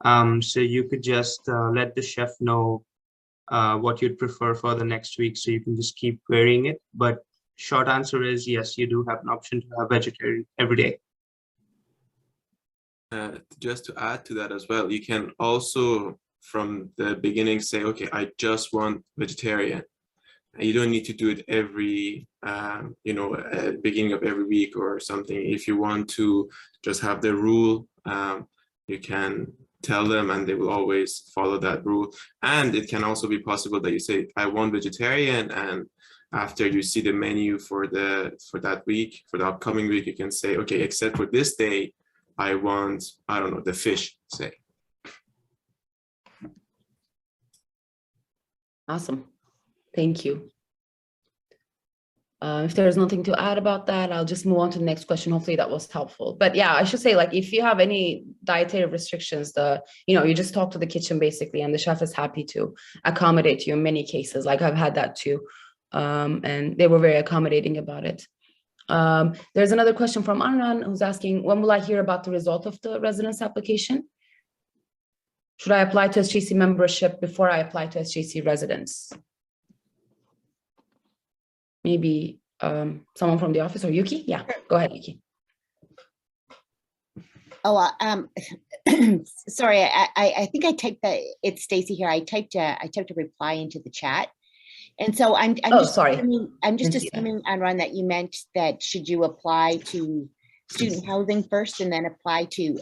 So you could just let the chef know what you'd prefer for the next week. So you can just keep varying it. But short answer is yes, you do have an option to have vegetarian every day. Just to add to that as well, you can also from the beginning say, okay, I just want vegetarian. You don't need to do it every, beginning of every week or something. If you want to just have the rule, you can tell them and they will always follow that rule. And it can also be possible that you say, I want vegetarian, and after you see the menu for that week, for the upcoming week, you can say, okay, except for this day, I want, I don't know, the fish, say. Awesome. Thank you. If there's nothing to add about that, I'll just move on to the next question. Hopefully that was helpful. But yeah, I should say, like, if you have any dietary restrictions, you just talk to the kitchen basically, and the chef is happy to accommodate you in many cases. Like, I've had that too. And they were very accommodating about it. There's another question from Anran who's asking, when will I hear about the result of the residence application? Should I apply to SJC membership before I apply to SJC residence? Maybe someone from the office, or Yuki? Yeah, go ahead, Yuki. Oh, sorry, I think I typed that. It's Stacy here. I typed a reply into the chat. And so I'm just assuming, Anran, that you meant that should you apply to student housing first and then apply to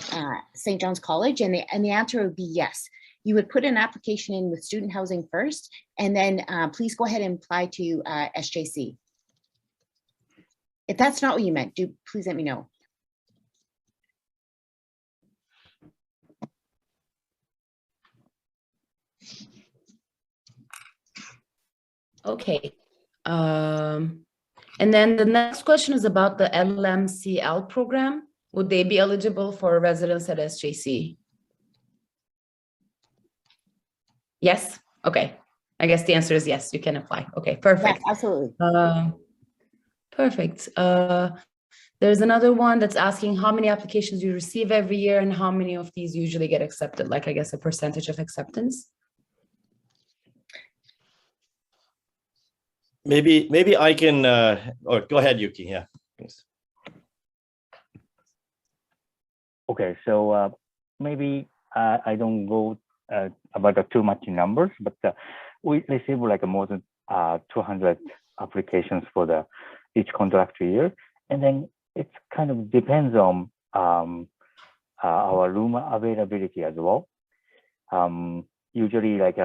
St. John's College? And the answer would be yes. You would put an application in with student housing first, and then please go ahead and apply to SJC. If that's not what you meant, please let me know. Okay. And then the next question is about the LMCL program. Would they be eligible for residence at SJC? Yes. Okay. I guess the answer is yes, you can apply. Okay, perfect. Yeah, absolutely. Perfect. There's another one that's asking how many applications you receive every year and how many of these usually get accepted, like, I guess, a percentage of acceptance. Maybe I can, or go ahead, Yuki, yeah. Thanks. Okay, so maybe I don't go about too much in numbers, but we receive like more than 200 applications for each contract year. And then it kind of depends on our room availability as well. Usually like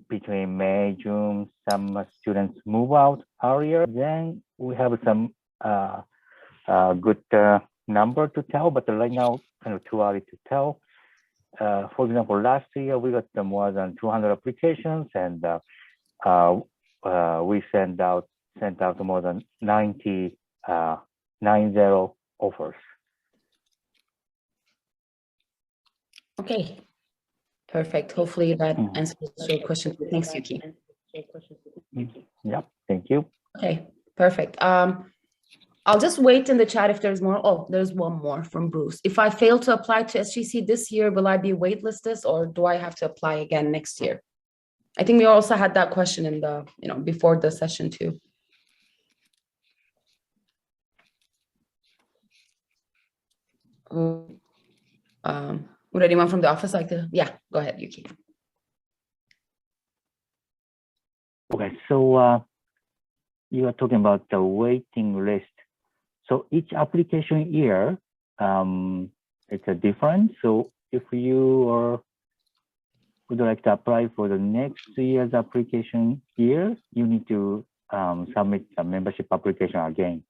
between May, June, some students move out earlier. Then we have some good number to tell, but right now kind of too early to tell. For example, last year we got more than 200 applications, and we sent out more than 90 offers. Okay, perfect. Hopefully that answers your question. Thanks, Yuki. Yeah, thank you. Okay, perfect. I'll just wait in the chat if there's more. Oh, there's one more from Bruce. If I fail to apply to SJC this year, will I be waitlisted, or do I have to apply again next year? I think we also had that question in the, before the session too. Would anyone from the office like to? Yeah, go ahead, Yuki. Okay, so you are talking about the waiting list. So each application year, it's a different. So if you would like to apply for the next year's application year, you need to submit a membership application again.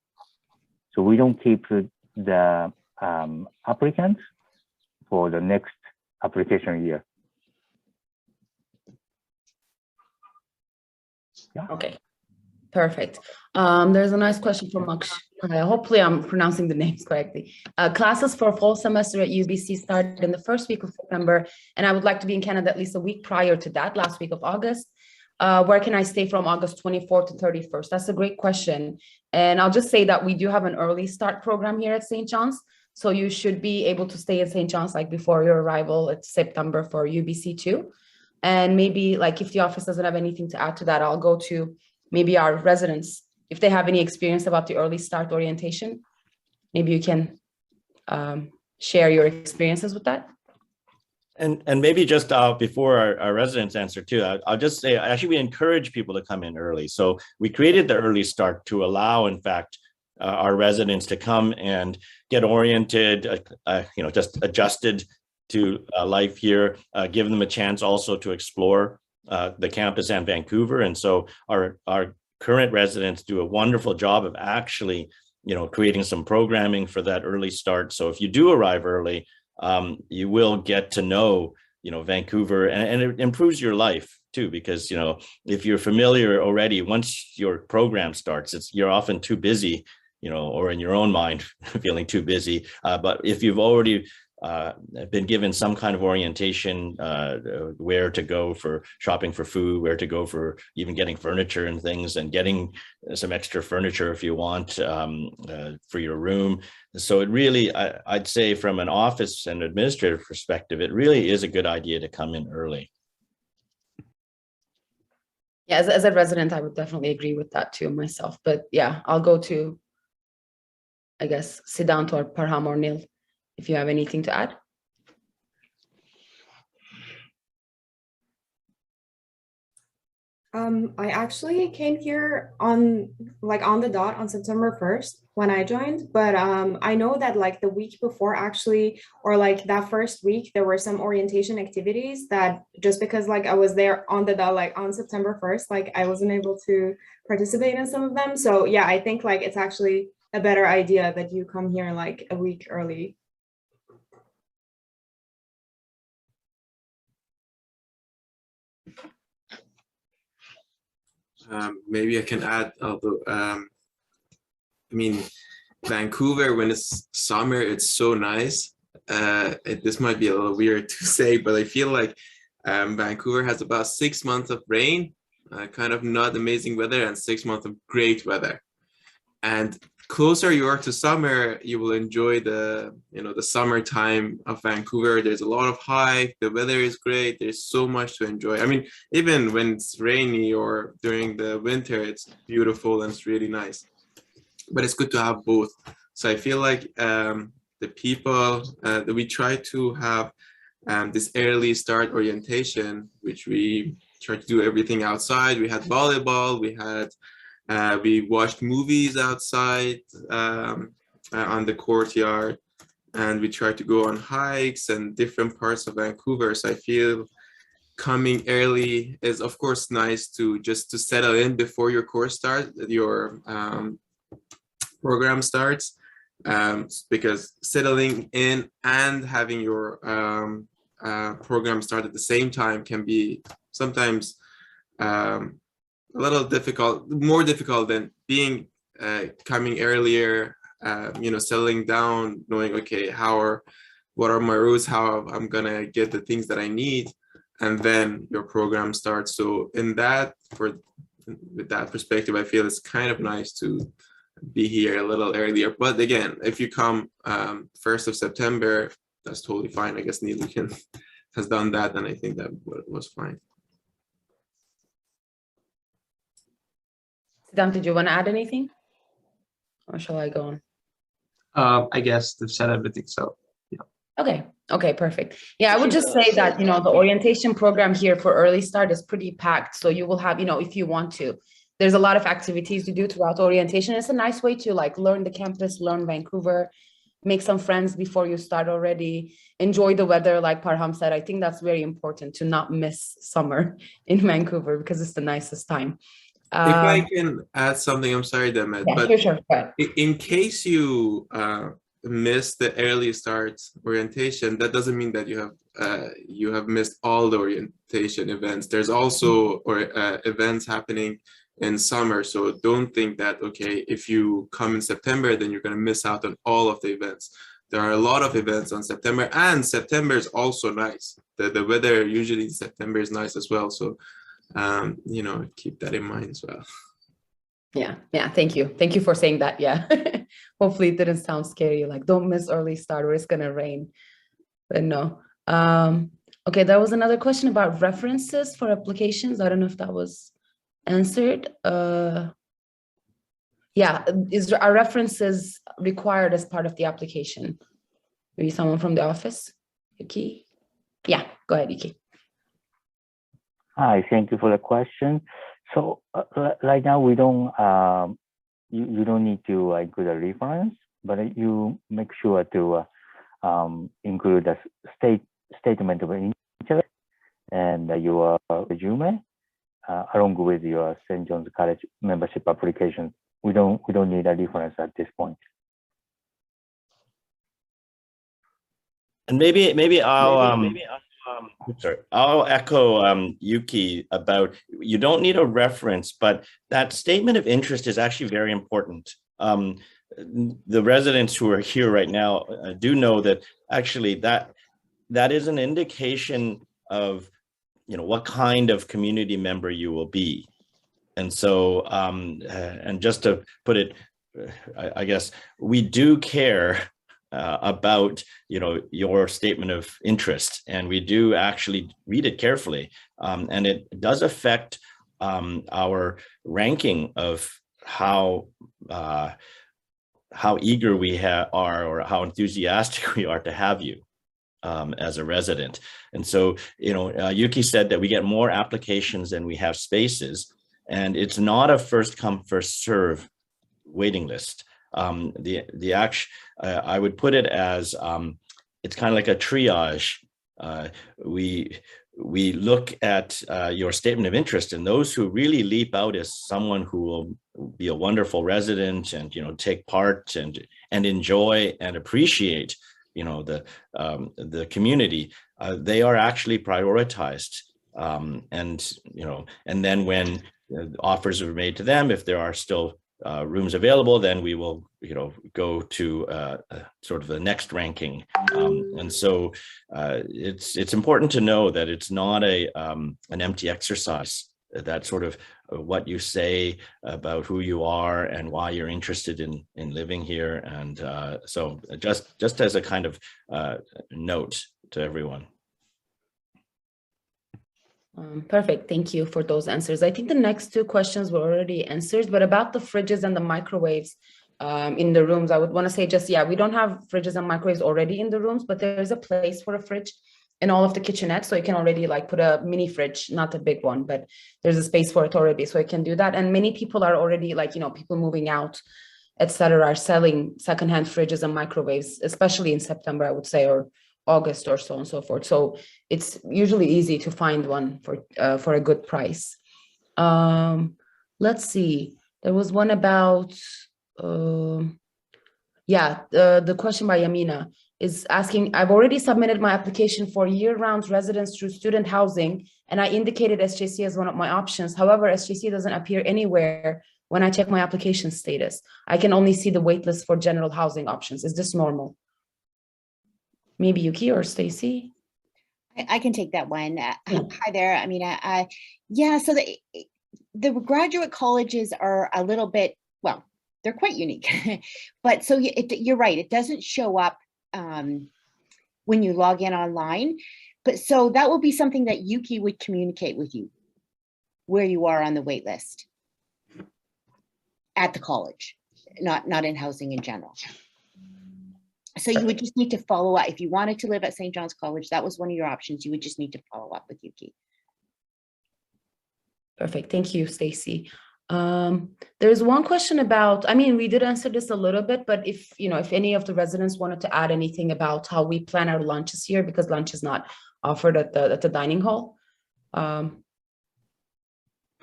So we don't keep the applicants for the next application year. Yeah. Okay, perfect. There's a nice question from Aksh. Hopefully I'm pronouncing the names correctly. Classes for fall semester at UBC started in the first week of September, and I would like to be in Canada at least a week prior to that, last week of August. Where can I stay from August 24th to 31st? That's a great question. And I'll just say that we do have an early start program here at St. John's. So you should be able to stay in St. John's like before your arrival at September for UBC too. And maybe like if the office doesn't have anything to add to that, I'll go to maybe our residents. If they have any experience about the early start orientation, maybe you can share your experiences with that. And maybe just before our residents answer too, I'll just say, actually, we encourage people to come in early. So we created the early start to allow, in fact, our residents to come and get oriented, just adjusted to life here, give them a chance also to explore the campus and Vancouver. And so our current residents do a wonderful job of actually, creating some programming for that early start. So if you do arrive early, you will get to know, Vancouver, and it improves your life too, because, if you're familiar already, once your program starts, you're often too busy, or in your own mind feeling too busy. But if you've already been given some kind of orientation, where to go for shopping for food, where to go for even getting furniture and things, and getting some extra furniture if you want for your room. So it really, I'd say from an office and administrative perspective, it really is a good idea to come in early. Yeah, as a resident, I would definitely agree with that too myself. But yeah, I'll go to, I guess, Siddhant or Parham or Neil, if you have anything to add. I actually came here on the dot on September 1st when I joined, but I know that like the week before actually, or like that first week, there were some orientation activities that just because like I was there on the dot, like on September 1st, like I wasn't able to participate in some of them. So yeah, I think like it's actually a better idea that you come here like a week early. Maybe I can add, although, I mean, Vancouver, when it's summer, it's so nice. This might be a little weird to say, but I feel like Vancouver has about 6 months of rain, kind of not amazing weather, and 6 months of great weather. And closer you are to summer, you will enjoy the summertime of Vancouver. There's a lot of hike, the weather is great, there's so much to enjoy. I mean, even when it's rainy or during the winter, it's beautiful and it's really nice. But it's good to have both. So I feel like the people that we try to have this early start orientation, which we try to do everything outside. We had volleyball, we watched movies outside on the courtyard. and we try to go on hikes and different parts of Vancouver. So I feel coming early is of course nice to just to settle in before your course starts, your program starts, because settling in and having your program start at the same time can be sometimes a little difficult, more difficult than being coming earlier, settling down, knowing, okay, what are my rules, how I'm gonna get the things that I need, and then your program starts. So with that perspective, I feel it's kind of nice to be here a little earlier. But again, if you come 1st of September, that's totally fine. I guess Neil has done that, and I think that was fine. Siddhant, did you want to add anything? Or shall I go on? I guess they've said everything, so yeah. Okay, perfect. Yeah, I would just say that, the orientation program here for early start is pretty packed. So you will have, if you want to, there's a lot of activities to do throughout orientation. It's a nice way to like learn the campus, learn Vancouver, make some friends before you start already, enjoy the weather. Like Parham said, I think that's very important to not miss summer in Vancouver because it's the nicest time. If I can add something, I'm sorry, Demet, but sure. In case you miss the early start orientation, that doesn't mean that you have missed all the orientation events. There's also events happening in summer, so don't think that, okay, if you come in September, then you're going to miss out on all of the events. There are a lot of events on September, and September is also nice. The weather usually in September is nice as well, so keep that in mind as well. Yeah, thank you for saying that. Yeah. Hopefully it didn't sound scary, like don't miss early start or it's gonna rain, but no. Okay, there was another question about references for applications. I don't know if that was answered. Yeah, are references required as part of the application? Maybe someone from the office? Yuki? Yeah, go ahead, Yuki. Hi, thank you for the question. So right now we don't, you don't need to include a reference, but you make sure to include a statement of interest and your resume along with your St. John's College membership application. We don't need a reference at this point. And maybe I'll echo Yuki about, you don't need a reference, but that statement of interest is actually very important. The residents who are here right now do know that actually that is an indication of what kind of community member you will be. And so and just to put it, I guess we do care about your statement of interest, and we do actually read it carefully, and it does affect our ranking of how eager we are, or how enthusiastic we are to have you as a resident. And so Yuki said that we get more applications than we have spaces, and it's not a first come first serve waiting list. I would put it as it's kind of like a triage. We look at your statement of interest, and those who really leap out as someone who will be a wonderful resident and take part and enjoy and appreciate the community, they are actually prioritized. And then when offers are made to them, if there are still rooms available, then we will go to sort of the next ranking, and so it's important to know that it's not an empty exercise, that sort of what you say about who you are and why you're interested in living here. And so just as a kind of note to everyone. Perfect. Thank you for those answers. I think the next two questions were already answered, but about the fridges and the microwaves in the rooms, I would want to say we don't have fridges and microwaves already in the rooms, but there's a place for a fridge in all of the kitchenettes. So you can already put a mini fridge, not a big one, but there's a space for it already. So you can do that. And many people are already people moving out etc., are selling secondhand fridges and microwaves, especially in September, I would say, or August or so on and so forth. So it's usually easy to find one for a good price. Let's see. There was one about, the question by Yamina is asking, I've already submitted my application for year-round residence through student housing, and I indicated SJC as one of my options. However, SJC doesn't appear anywhere when I check my application status. I can only see the waitlist for general housing options. Is this normal? Maybe Yuki or Stacy? I can take that one. Hi there. I mean, yeah, so the graduate colleges are a little bit, well, they're quite unique. But so you're right, it doesn't show up when you log in online. But so that will be something that Yuki would communicate with you, where you are on the wait list at the college, not in housing in general. So you would just need to follow up. If you wanted to live at St. John's College, that was one of your options. You would just need to follow up with Yuki. Perfect. Thank you, Stacy. There's one question about, I mean, we did answer this a little bit, but if any of the residents wanted to add anything about how we plan our lunches here, because lunch is not offered at the dining hall. Param,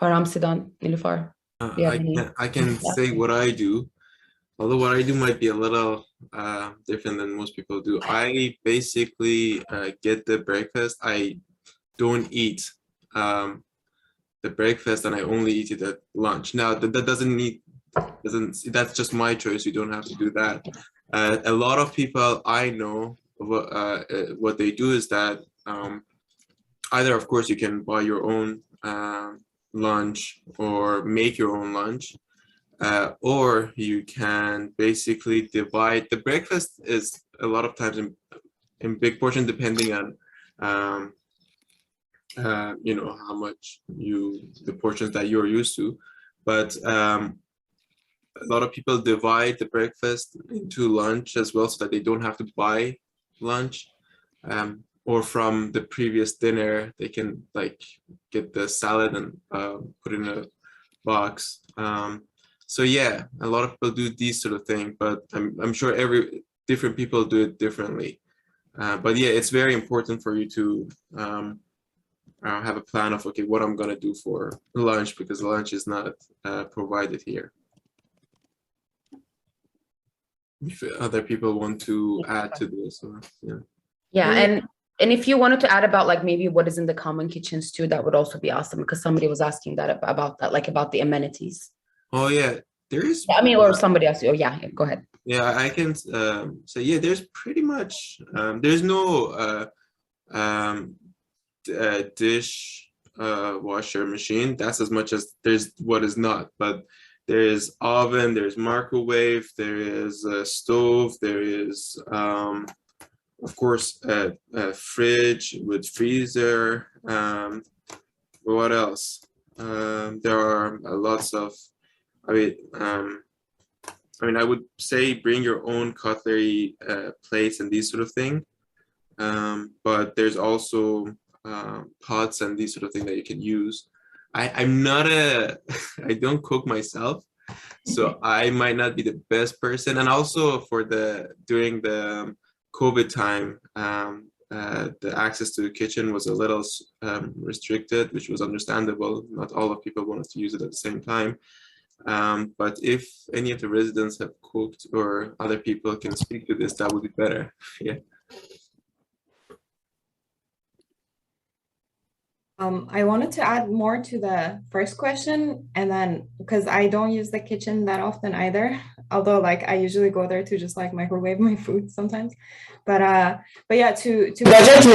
Sidan, Nilüfer. I can say what I do, although what I do might be a little different than most people do. I basically get the breakfast. I don't eat the breakfast, and I only eat it at lunch. Now that's just my choice. You don't have to do that. A lot of people I know, what they do is that either, of course, you can buy your own lunch or make your own lunch, or you can basically divide. The breakfast is a lot of times in big portion, depending on how much the portions that you're used to, but a lot of people divide the breakfast into lunch as well, so that they don't have to buy lunch, or from the previous dinner they can get the salad and put in a box. So yeah, a lot of people do these sort of thing, but I'm sure different people do it differently. But yeah, it's very important for you to have a plan of, okay, what I'm gonna do for lunch, because lunch is not provided here. If other people want to add to this, and if you wanted to add about maybe what is in the common kitchens too, that would also be awesome, because somebody was asking that about that, about the amenities. Oh yeah, there is. I mean, or somebody else. Oh yeah, go ahead. Yeah, I can say, yeah, there's pretty much there's no dish washer machine. That's as much as there's what is not, but there is oven, there's microwave, there is a stove, there is of course a fridge with freezer. What else? There are lots of, I would say bring your own cutlery, plates and these sort of thing, but there's also pots and these sort of thing that you can use. I'm not I don't cook myself, so I might not be the best person. And also during the COVID time, the access to the kitchen was a little restricted, which was understandable. Not all of people wanted to use it at the same time. But if any of the residents have cooked, or other people can speak to this, that would be better. Yeah. I wanted to add more to the first question, and then because I don't use the kitchen that often either, although I usually go there to just microwave my food sometimes. But yeah, to budget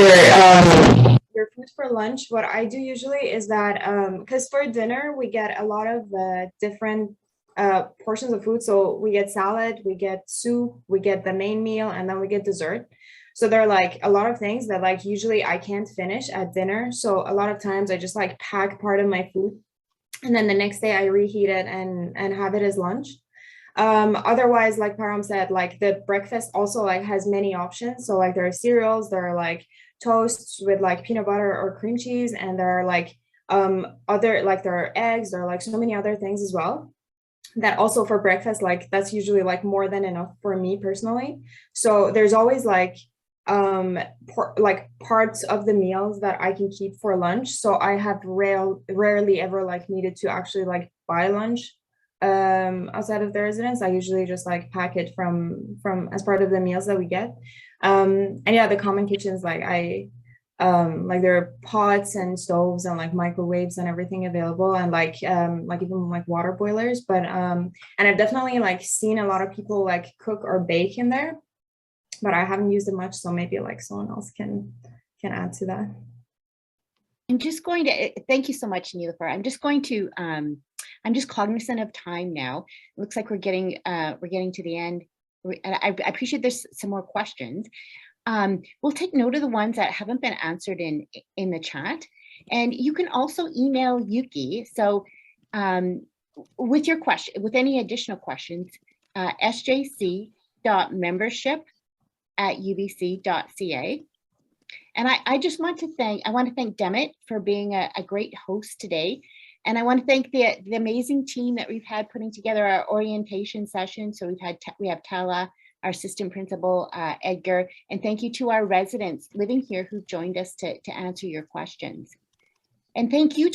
your food for lunch, what I do usually is that because for dinner we get a lot of different portions of food. So we get salad, we get soup, we get the main meal, and then we get dessert. So there are a lot of things that usually I can't finish at dinner. So a lot of times I just pack part of my food, and then the next day I reheat it and have it as lunch. Otherwise, like Param said, the breakfast also has many options. So there are cereals, there are toasts with peanut butter or cream cheese, and there are other there are eggs, there are so many other things as well. that also for breakfast, like that's usually like more than enough for me personally. So there's always like parts of the meals that I can keep for lunch. So I have rarely ever like needed to actually like buy lunch outside of the residence. I usually just like pack it from as part of the meals that we get. And yeah, the common kitchens, like there are pots and stoves and like microwaves and everything available, and like even like water boilers. But and I've definitely like seen a lot of people like cook or bake in there, but I haven't used it much. So maybe like someone else can add to that. I'm just going to thank you so much, Niloufar. I'm just going to I'm just cognizant of time now. It looks like we're getting to the end. I appreciate there's some more questions. We'll take note of the ones that haven't been answered in the chat, and you can also email Yuki. So with your question, with any additional questions, sjc.membership@ubc.ca. And I just want to thank Demet for being a great host today. And I want to thank the amazing team that we've had putting together our orientation session. So we have Tala, our assistant principal, Edgar, and thank you to our residents living here who joined us to answer your questions. And thank you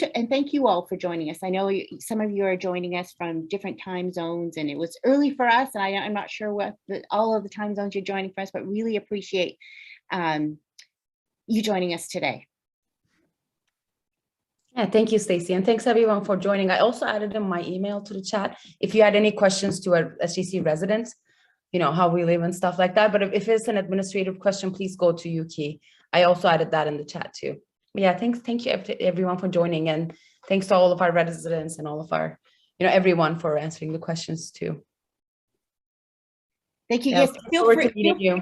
all for joining us. I know some of you are joining us from different time zones, and it was early for us, and I'm not sure what all of the time zones you're joining for us, but really appreciate you joining us today. Yeah, thank you, Stacey, and thanks everyone for joining. I also added in my email to the chat if you had any questions to our SJC residents, you know, how we live and stuff like that. But if it's an administrative question, please go to Yuki. I also added that in the chat too. Yeah, thank you everyone for joining, and thanks to all of our residents and all of our, everyone for answering the questions too. Thank you. Yeah, Yes, feel free to meeting you.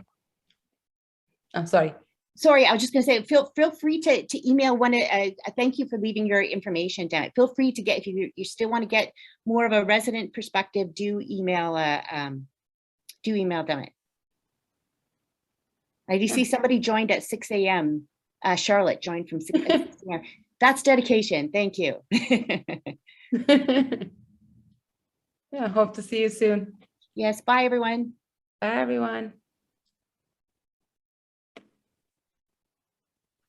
I'm sorry. Sorry, I was just going to say, feel free to email one. Thank you for leaving your information down. Feel free to get, if you still want to get more of a resident perspective, do email them. I do see somebody joined at 6 a.m. Charlotte joined from 6 a.m. That's dedication. Thank you. Yeah, hope to see you soon. Yes, bye everyone. Bye everyone.